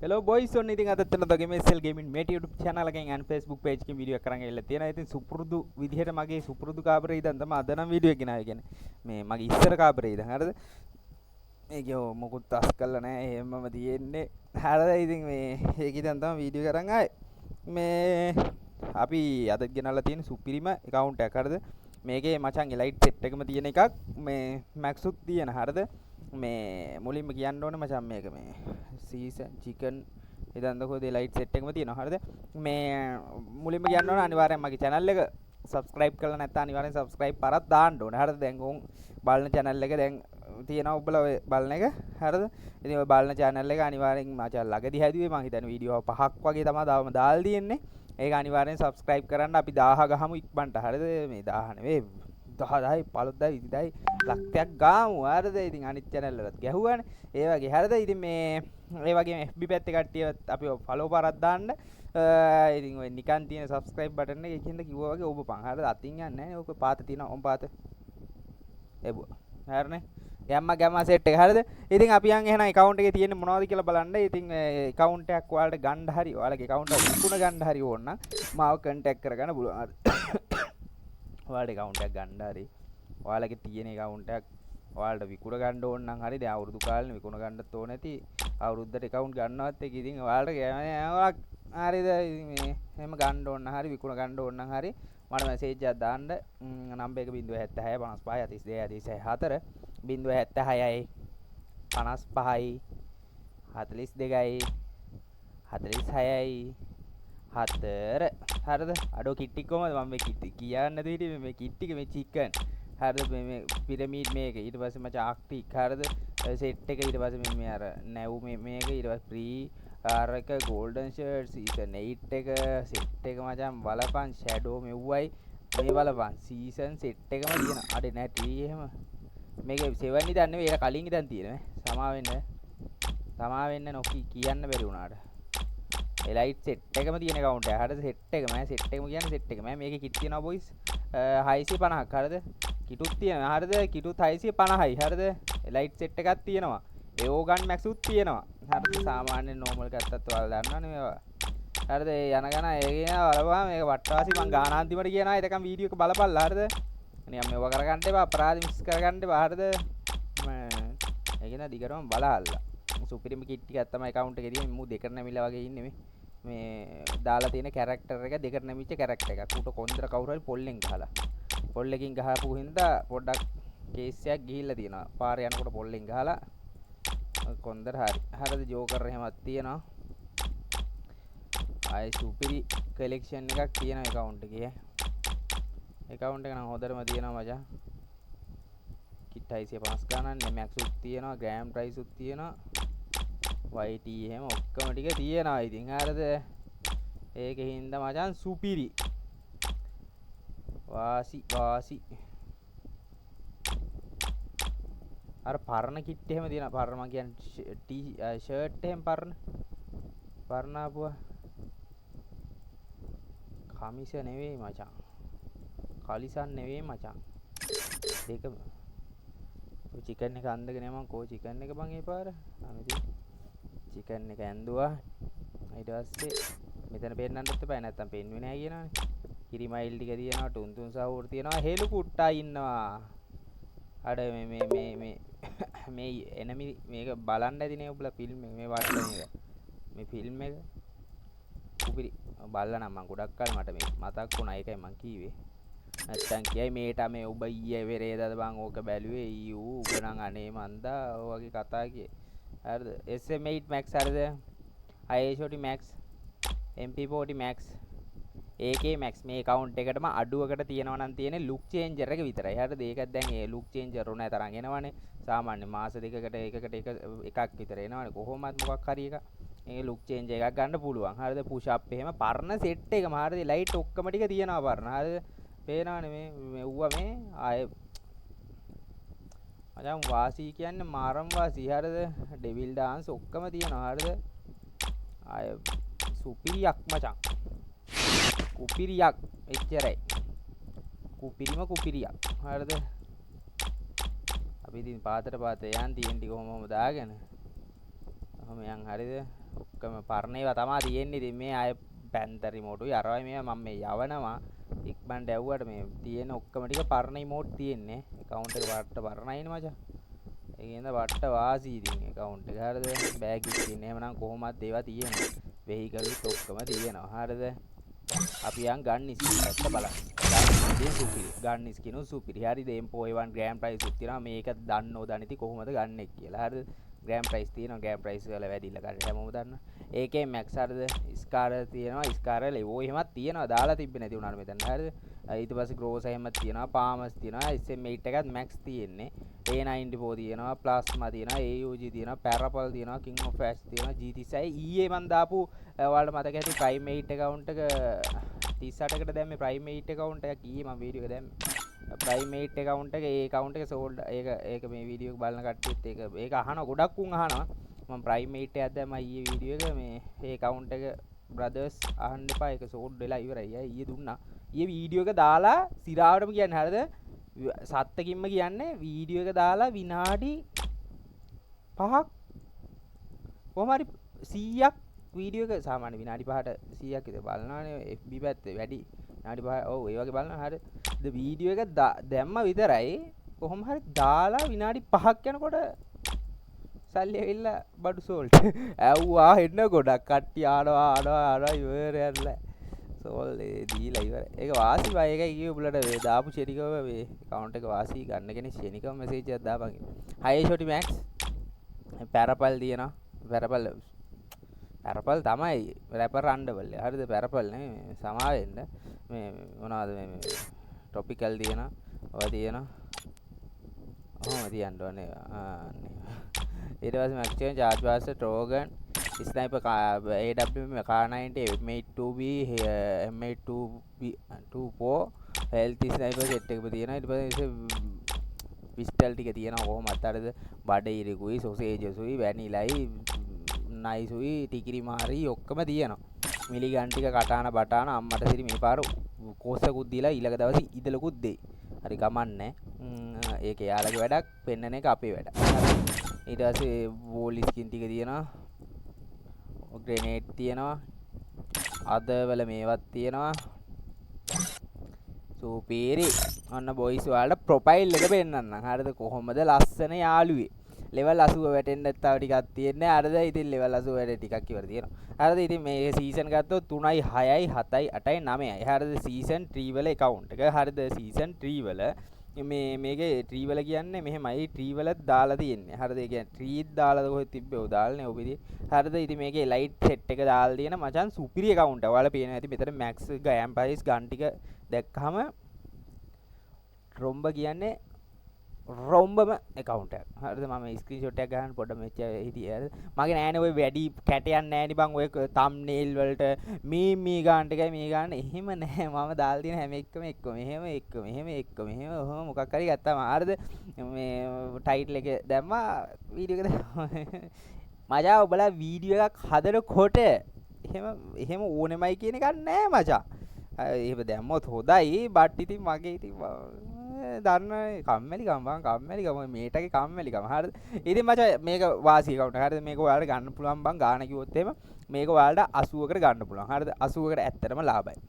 Hello boys, ඔන්න ඉතින් අද තන දගේ MSL Gaming Mate YouTube channel එකෙන් and Facebook page එකකින් වීඩියෝ එකක් කරන් ඇවිල්ලා තියෙනවා. ඉතින් සුපුරුදු විදිහට මගේ සුපුරුදු කාබරේ ඉඳන් තමයි අද නම් වීඩියෝ එක ගෙනාවේ කියන්නේ. මේ මගේ ඉස්සර කාබරේ ඉඳන් හරිද? මේක මොකුත් අස් කරලා නැහැ. එහෙමම තියෙන්නේ. හරිද? ඉතින් මේ ඒක ඉඳන් තමයි වීඩියෝ කරන් ආවේ. මේ අපි අද ගෙනල්ලා තියෙන සුපිරිම account එකක් හරිද? මේකේ මචං elite set එකම තියෙන එකක්. මේ max උත් තියෙන හරිද? මේ මුලින්ම කියන්න ඕනේ මචං මේක මේ සීසන් චිකන් ඉදන්දකෝ දෙලයිට් සෙට් එකම තියෙනවා හරිද මේ මුලින්ම කියන්න ඕනේ අනිවාර්යෙන් මගේ channel එක subscribe කරලා නැත්නම් අනිවාර්යෙන් subscribe පරක් දාන්න ඕනේ හරිද දැන් උන් බලන channel එක දැන් තියෙනවා ඔබලා ඔය බලන එක හරිද ඉතින් ඔය බලන channel එක අනිවාර්යෙන් මචං ළඟදී හැදුවේ මං හිතන්නේ වීඩියෝ 5ක් වගේ තමයි දාලා තියෙන්නේ ඒක අනිවාර්යෙන් subscribe කරන්න අපි 1000 ගහමු ඉක්මනට හරිද මේ 1000 නෙවෙයි 10යි 15000යි 20000යි ලක්ෂයක් ගාමු හරිද ඉතින් අනිත් channel වලත් ගැහුවානේ ඒ වගේ හරිද ඉතින් මේ ඒ වගේම FB පැත්තේ කට්ටිය අපි follow පාරක් දාන්න ඉතින් ඔය නිකන් තියෙන subscribe button එක එකින්ද කිව්වා වගේ ඔබපන් හරිද අතින් යන්නේ නැහැ ඔක පාත තියෙනවා ඔම් පාත එබුවා හරිනේ යම්ම ගැම්ම සෙට් එක හරිද ඉතින් අපි යන් එහෙනම් account එකේ තියෙන්නේ මොනවද කියලා බලන්න ඉතින් account එකක් ඔයාලට ගන්න හරි ඔයාලගේ account එක විකුණ ගන්න හරි ඕන නම් මාව contact කරගන්න පුළුවන් හරි ඔයාලට account එකක් ගන්න හරි ඔයාලගේ තියෙන account එකක් ඔයාලට විකුණ ගන්න ඕන නම් හරි දැන් අවුරුදු කාලෙනේ විකුණ ගන්නත් ඕන නැති අවුරුද්දට account ගන්නවත් එක ඉතින් ඔයාලට හරිද මේ එහෙම ගන්න ඕන නම් හරි විකුණ ගන්න ඕන නම් හරි මට මැසේජ් එකක් දාන්න නම්බර් එක 076 55 32 44 076යි 55යි 42යි 46යි 4 හරිද අඩෝ කිට්ටි කොහමද මම මේ කිට්ටි කියන්න නැතුව හිටියේ මේ කිට්ටික මේ චිකන් හරිද මේ පිරමීඩ් මේක ඊට පස්සේ මචං ආක්ටික් හරිද සෙට් එක ඊට පස්සේ මේ අර නැව් මේක ඊට පස්සේ ෆ්‍රී ආර් එක ගෝල්ඩන් ෂර්ට් සීසන් 8 එක සෙට් එක මචං බලපන් ෂැඩෝ මෙව්වයි මේ බලපන් සීසන් සෙට් එකම තියෙන අඩේ නැටි එහෙම මේක 7 ඉදන් නෙවෙයි ඒක කලින් ඉදන් තියෙන සමා වෙන්න නොකී කියන්න බැරි වුණාට එලයිට් සෙට් එකම තියෙන account එක. හරිද සෙට් එකම සෙට් එකම කියන්නේ සෙට් එකම. මේකේ කිට් තියෙනවා boys 650ක් හරිද? කිටුත් තියෙනවා. හරිද? කිටුත් 650යි. හරිද? එලයිට් සෙට් එකක් තියෙනවා. ඒෝගන් මැක්ස් උත් තියෙනවා. හරිද? සාමාන්‍ය normal ගත්තත් ඔයාලා දන්නවනේ මේවා. හරිද? ඒ යන ගණ ඒ කියන බලපුවා මේක වට්ටවාසි මං ගානාන්තිමට කියනවා. ඒකම් වීඩියෝ එක බලපල්ලා. හරිද? නිකන් මේවා කරගන්න එපා. අපරාධ මිස් කරගන්න එපා. හරිද? ඒ කියන දිගටම බලහල්ලා. සුපිරිම කිට් ටිකක් තමයි account එකේ තියෙන්නේ. මූ දෙකට නැමිලා වගේ ඉන්නේ මේ දාලා තියෙන කැරක්ටර් එක දෙකට නැමිච්ච කැරක්ටර් එකක්. උට කොන්දර කවුරු හරි පොල්ලෙන් ගහලා. පොල්ලකින් ගහපු හින්දා පොඩ්ඩක් කේස් එකක් ගිහිල්ලා තියෙනවා. පාරේ යනකොට පොල්ලෙන් ගහලා කොන්දර හරි. හරිද ජෝකර් එහෙමත් තියෙනවා. ආයි සුපිරි කලෙක්ෂන් එකක් තියෙනවා account එකේ. account එක නම් හොදටම තියෙනවා මචං. කිට් 650 ගණන් max උත් තියෙනවා, gram price උත් තියෙනවා. YT එහෙම ඔක්කොම ටික තියෙනවා ඉතින් හරිද ඒකේ හින්දා මචං සුපිරි වාසි අර පරණ කිට් එහෙම තියෙනවා පරණ මං කියන්නේ ෂර්ට් එහෙම පරණ ආපුවා කමිස නෙවෙයි මචං කලිසන් නෙවෙයි මචං ඒක චිකන් එක අන්දගෙන මං කෝ චිකන් එක බං ඒ පාර චිකන් එක ඇඳුවා ඊට පස්සේ මෙතන පෙන්නන්නත් එපා නැත්තම් පෙන්වෙන්නේ නැහැ කියනවනේ කිරිමයිල් ටික තියෙනවා ටුන්ටුන් සවුර් තියෙනවා හෙළු කුට්ටා ඉන්නවා අර මේ එනමි මේක බලන්න ඇතිනේ ඔබලා ෆිල්ම් එක මේ වටන එක මේ ෆිල්ම් එක උපිරි බලලා නම් මං ගොඩක් කල් මට මේ මතක් වුණා ඒකයි මං කීවේ නැත්තම් කියයි මේට මේ ඔබ ඊයේ වෙරේදද බං ඕක බැලුවේ ඊයු ඔබ නම් අනේ මන්දා ඔය වගේ කතා කියේ හරිද SM8 Max හරිද IH40 Max MP40 Max AK Max මේ account එකටම අඩුවකට තියෙනවා නම් තියෙන්නේ look changer එක විතරයි හරිද ඒකත් දැන් ඒ look changer උනේ තරම් එනවනේ සාමාන්‍ය මාස දෙකකට එකක් විතර එනවනේ කොහොමත් මොකක් හරි එක ඒ look change එකක් ගන්න පුළුවන් හරිද push up එහෙම පරණ set එකම හරිද light ඔක්කොම ටික තියෙනවා පරණ හරිද පේනවනේ මේ ඌවා මේ ආයේ මචං වාසි කියන්නේ මාරම් වාසි හරිද ඩෙවිල් ඩාන්ස් ඔක්කොම තියෙනවා හරිද ආය සුපිරියක් මචං කුපිරියක් එච්චරයි කුපිරියක් හරිද අපි ඉතින් පාතට යන් තියෙන ටික කොහොමම දාගෙන ඔහම යන් හරිද ඔක්කොම පරණ ඒවා තමයි තියෙන්නේ. ඉතින් මේ අය පැන්තර් රිමෝටුයි අරවයි මේවා මම මේ යවනවා ඉක්මනට ඇව්වට මේ තියෙන ඔක්කොම ටික පරණ රිමෝට් තියෙන්නේ. account එක වට්ට පරණයිනේ මචං. ඒකෙන්ද වට්ට වාසි ඉතින් account එක හරියද බෑග් එක තියෙන්නේ. එහෙමනම් කොහොමද ඒවා තියෙනවා. වෙහිකලුත් ඔක්කොම තියෙනවා. හරියද? අපි යන් ගන්න ස්කින් එක බලන්න. ගන්න සුපිරි. ගන්න ස්කින් සුපිරි. හරිද? M41 ග්‍රෑම් ප්‍රයිස් උත් තියෙනවා. මේක දන්නෝ දනිති කොහොමද ගන්න එක කියලා. හරිද? ග්‍රෑම් ප්‍රයිස් තියෙනවා. ග්‍රෑම් ප්‍රයිස් වල වැඩිලා ගන්න හැමෝම දන්නවා. ඒකේ මැක්ස් හරිද? ස්කාර තියෙනවා. ස්කාර ලෙවෝ එහෙමත් තියෙනවා. දාලා තිබ්බේ නැති උනාට මෙතන. හරිද? ඊට පස්සේ ග්‍රෝස් එහෙමත් තියෙනවා. පාමස් තියෙනවා. SM8 එකත් මැක්ස් තියෙන්නේ. A94 තියෙනවා. ප්ලාස්මා තියෙනවා. AUG තියෙනවා. පැරපල් තියෙනවා. King of Ash තියෙනවා. G36 ඊයේ මන් දාපු ඔයාලට මතක ඇති Prime 8 account එක 38කට දැම්මේ Prime 8 account එකක් ඊයේ මම වීඩියෝ එක දැම්මේ Prime 8 account එක ඒ account එක sold ඒක මේ වීඩියෝ එක බලන කට්ටියත් ඒක අහනවා ගොඩක් උන් අහනවා මම Prime 8 එකක් දැම්මා ඊයේ වීඩියෝ එක මේ ඒ account එක brothers අහන්න එපා ඒක sold වෙලා ඉවරයි ඊයේ දුන්නා ඊයේ වීඩියෝ එක දාලා සිරාවටම කියන්නේ හරිද සත්තකින්ම කියන්නේ වීඩියෝ එක දාලා විනාඩි 5ක් කොහොම හරි 100ක් වීඩියෝ එක සාමාන්‍ය විනාඩි 5ට 100ක් විතර බලනවානේ FB පැත්තේ වැඩි විනාඩි 5 ඔව් ඒ වගේ බලනවා හරිය ද වීඩියෝ එක දැම්ම විතරයි කොහොම හරි දාලා විනාඩි 5ක් යනකොට සල්ලි ඇවිල්ලා බඩු සෝල්ට් ඇව්වා එන්න ගොඩක් කට්ටිය ආනවා ඉවරයල්ලා සෝල් දීලා ඉවරයි ඒක වාසි බයි එකයි කිව්ව උඹලට දාපු ෂෙනිකව මේ account එක වාසි ගන්න කෙනෙක් ෂෙනිකව මැසේජ් එකක් දාපන් හයි ෂොටි මැක්ස් පැරපල් දියනවා පැරපල් තමයි රැපර් රණ්ඩවල් හරිද පැරපල් නේ සමා වෙන්න මේ මොනවද මේ ටොපිකල් දියනවා ඔය දියනවා ඔහොම තියන්න ඕනේ ඊට පස්සේ maximum charge pass trogan sniper AWM K90 M82B M82B24 health sniper set එකක තියෙනවා ඊට පස්සේ pistol ටික තියෙනවා කොහොමද හරිද බඩ ඉරිකුයි සොසේජස්ුයි වැනිලයි නයිසුයි ටිකිරි මාරි ඔක්කොම තියෙනවා මිලි ගන් ටික කටාන බටාන අම්මට සිරි මේ පාර කෝසකුත් දීලා ඊළඟ දවසේ ඉදලකුත් දෙයි හරි ගමන්නේ ඒක යාළගේ වැඩක් පෙන්නන එක අපේ වැඩ ඊට පස්සේ වෝලි ස්කින් ටික තියෙනවා ග්‍රෙනේඩ් තියෙනවා අදවල මේවත් තියෙනවා සුපීරි අන්න බොයිස් වලට ප්‍රොෆයිල් එක පෙන්නන්න හරිද කොහොමද ලස්සන යාළුවේ level 80 වැටෙන්නත් තව ටිකක් තියෙන්නේ හරිද ඉතින් level 80 වැඩ ටිකක් ඉවර තියෙනවා හරිද ඉතින් මේ සීසන් ගත්තොත් 3යි 6යි 7යි 8යි 9යි හරිද සීසන් 3 වල account එක හරිද සීසන් 3 වල මේකේ 3 වල කියන්නේ මෙහෙමයි 3 වල දාලා තියෙන්නේ හරිද ඒ කියන්නේ 3 දාලාද කොහෙද තිබ්බේ ඔය දාලානේ ඔය විදිහේ හරිද ඉතින් මේකේ ලයිට් සෙට් එක දාලා තියෙන මචං සුපිරි account එක ඔයාලා පේනවා ඇති මෙතන max ගෑම් ප්‍රයිස් ගන් ටික දැක්කම රොම්බ කියන්නේ රොම්බම account එක. හරිද මම ස්ක්‍රීන්ෂොට් එකක් ගන්න පොඩ්ඩක් මෙච්ච හිටියේ හරිද. මගේ නෑනේ ඔය වැඩි කැටයක් නෑනේ බං ඔය thumbnail වලට මේ ගන්න එකයි මේ ගන්න එහෙම නෑ මම දාලා තියෙන හැම එකම මෙහෙම ඔහොම මොකක් හරි ගත්තාම හරිද මේ ටයිටල් එක දැම්මා වීඩියෝ එක දැම්මා මචං ඔබලා වීඩියෝ එකක් හදනකොට එහෙම ඕනෙමයි කියන එකක් නෑ මචං. එහෙම දැම්මොත් හොඳයි බට් ඉතින් මගේ ඉතින් දන්න කම්මැලිකම මේටගේ කම්මැලිකම හරිද ඉතින් මචං මේක වාසි account එක හරිද මේක ඔයාලට ගන්න පුළුවන් බං ගාන කිව්වොත් එහෙම මේක ඔයාලට 80කට ගන්න පුළුවන් හරිද 80කට ඇත්තටම ලාභයි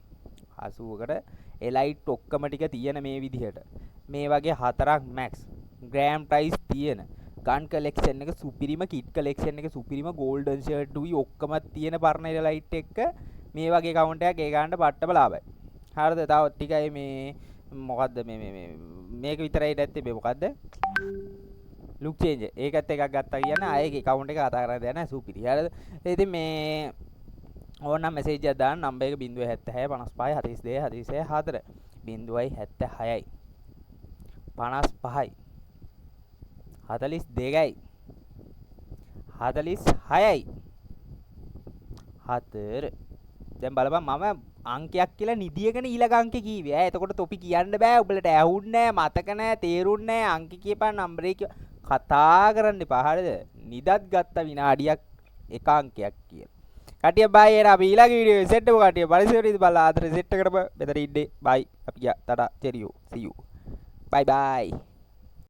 80කට එලයිට් ඔක්කොම ටික තියෙන මේ විදිහට මේ වගේ හතරක් මැක්ස් ග්‍රෑම් ප්‍රයිස් තියෙන ගන් කලෙක්ෂන් එක සුපිරිම කිට් කලෙක්ෂන් එක සුපිරිම ගෝල්ඩන් ෂර්ට් උයි ඔක්කොම තියෙන පරණ එලයිට් එක මේ වගේ account එකක් ඒ ගන්නට පට්ටම ලාභයි හරිද තව ටිකයි මේ මොකද්ද මේක විතරයි නැත්තේ මේ මොකද්ද ලුක් චේන්ජ් ඒකත් එකක් ගත්තා කියන්නේ ආයේ account එක කතා කරලා දෙන්න සුපිරි හරිද ඉතින් මේ ඕනනම් මැසේජ් එකක් දාන්න නම්බර් එක 076 55 42 44 076යි 55යි 42යි 46යි 4 දැන් බලපන් මම අංකයක් කියලා නිදියකන ඊළඟ අංකේ කීවේ ඈ එතකොට තොපි කියන්න බෑ ඔබලට ඇහුන්නේ නෑ මතක නෑ තේරුන්නේ නෑ අංක කියපන් නම්බරේ කතා කරන්න එපා හරිද නිදත් ගත්ත විනාඩියක් එක අංකයක් කියලා කටිය බයි එන අපි ඊළඟ වීඩියෝ සෙට් එක කටිය පරිසරෙදි බලලා ආතර සෙට් එකකට මෙතන ඉන්නේ බයි අපි ගියා ta-ta cheerio see you bye bye